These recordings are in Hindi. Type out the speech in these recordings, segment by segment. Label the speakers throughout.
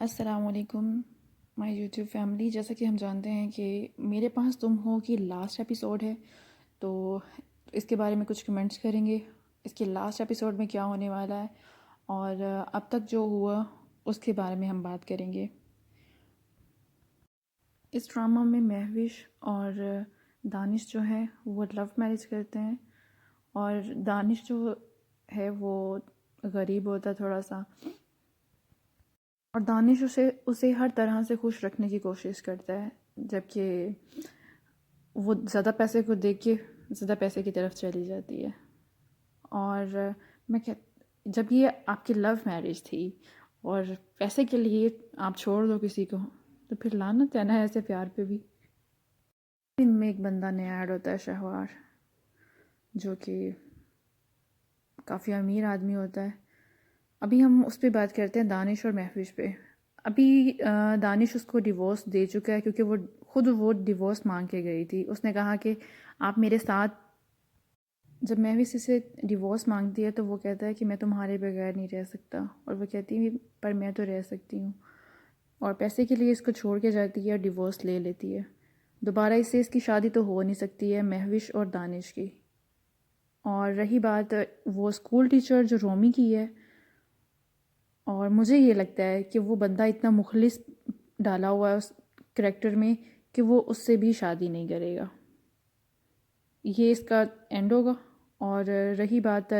Speaker 1: अस्सलामुअलैकुम माय यूट्यूब फैमिली। जैसा कि हम जानते हैं कि मेरे पास तुम हो कि लास्ट एपिसोड है, तो इसके बारे में कुछ कमेंट्स करेंगे। इसके लास्ट एपिसोड में क्या होने वाला है और अब तक जो हुआ उसके बारे में हम बात करेंगे। इस ड्रामा में महविश और दानिश जो है वो लव मैरिज करते हैं और दानिश जो है वो गरीब होता है थोड़ा सा, और दानिश उसे उसे हर तरह से खुश रखने की कोशिश करता है, जबकि वो ज़्यादा पैसे को देख के ज़्यादा पैसे की तरफ चली जाती है। और मैं कह जब ये आपकी लव मैरिज थी और पैसे के लिए आप छोड़ दो किसी को, तो फिर लानत है ना ऐसे प्यार पे भी। इनमें एक बंदा नया ऐड होता है, शहवार, जो कि काफ़ी अमीर आदमी होता है। अभी हम उस पर बात करते हैं, दानिश और महफिश पे। अभी दानिश उसको डिवोर्स दे चुका है क्योंकि वो डिवोर्स मांग के गई थी। उसने कहा कि आप मेरे साथ, जब महविश इसे डिवोर्स मांगती है तो वो कहता है कि मैं तुम्हारे बगैर नहीं रह सकता, और वो कहती है पर मैं तो रह सकती हूँ, और पैसे के लिए इसको छोड़ के जाती है और डिवोर्स ले लेती है। दोबारा इससे इसकी शादी तो हो नहीं सकती है महविश और दानिश की। और रही बात वो स्कूल टीचर जो रोमी की है, और मुझे ये लगता है कि वो बंदा इतना मुखलिस डाला हुआ है उस करेक्टर में कि वो उससे भी शादी नहीं करेगा। ये इसका एंड होगा। और रही बात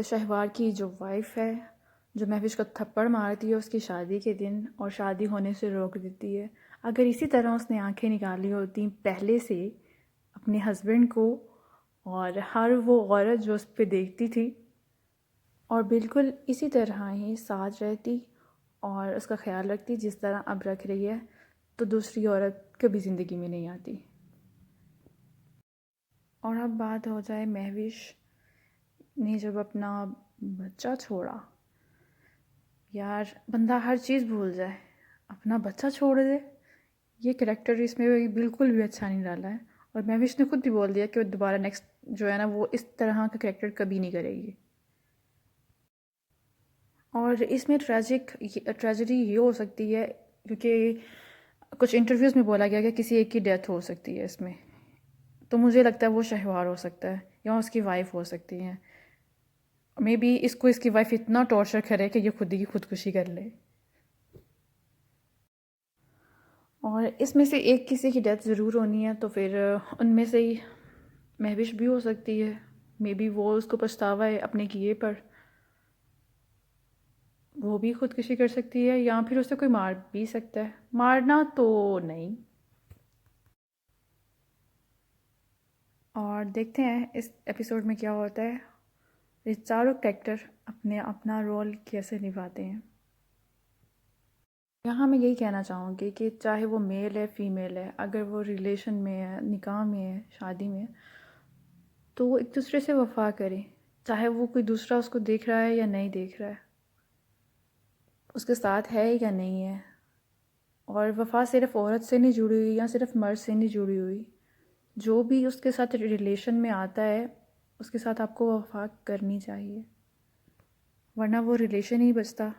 Speaker 1: शहवार की जो वाइफ है, जो महविश को थप्पड़ मारती है उसकी शादी के दिन और शादी होने से रोक देती है। अगर इसी तरह उसने आंखें निकाली होती पहले से अपने हस्बैंड को, और हर वो औरत जो उस पर देखती थी, और बिल्कुल इसी तरह ही साथ रहती और उसका ख्याल रखती जिस तरह अब रख रही है, तो दूसरी औरत कभी ज़िंदगी में नहीं आती। और अब बात हो जाए महविश ने जब अपना बच्चा छोड़ा। यार, बंदा हर चीज़ भूल जाए, अपना बच्चा छोड़ दे। ये करेक्टर इसमें बिल्कुल भी अच्छा नहीं डाला है। और महविश ने खुद भी बोल दिया कि वो दोबारा नेक्स्ट जो है ना वो इस तरह का करेक्टर कभी नहीं करेगी। और इसमें ट्रेजेडी ये हो सकती है क्योंकि कुछ इंटरव्यूज़ में बोला गया कि किसी एक की डेथ हो सकती है इसमें। तो मुझे लगता है वो शहवार हो सकता है या उसकी वाइफ हो सकती है। मे बी इसको इसकी वाइफ इतना टॉर्चर करे कि ये खुद ही खुदकुशी कर ले। और इसमें से एक किसी की डेथ ज़रूर होनी है, तो फिर उनमें से ही महविश भी हो सकती है। मे बी वो उसको पछतावा है अपने किए पर, वो भी खुदकुशी कर सकती है, या फिर उसे कोई मार भी सकता है। मारना तो नहीं। और देखते हैं इस एपिसोड में क्या होता है। ये चारों कैरेक्टर अपने अपना रोल कैसे निभाते हैं। यहाँ मैं यही कहना चाहूँगी कि चाहे वो मेल है फीमेल है, अगर वो रिलेशन में है, निकाह में है, शादी में है, तो वो एक दूसरे से वफा करें। चाहे वो कोई दूसरा उसको देख रहा है या नहीं देख रहा है, उसके साथ है या नहीं है। और वफा सिर्फ औरत से नहीं जुड़ी हुई या सिर्फ मर्द से नहीं जुड़ी हुई। जो भी उसके साथ रिलेशन में आता है उसके साथ आपको वफा करनी चाहिए, वरना वो रिलेशन ही बचता।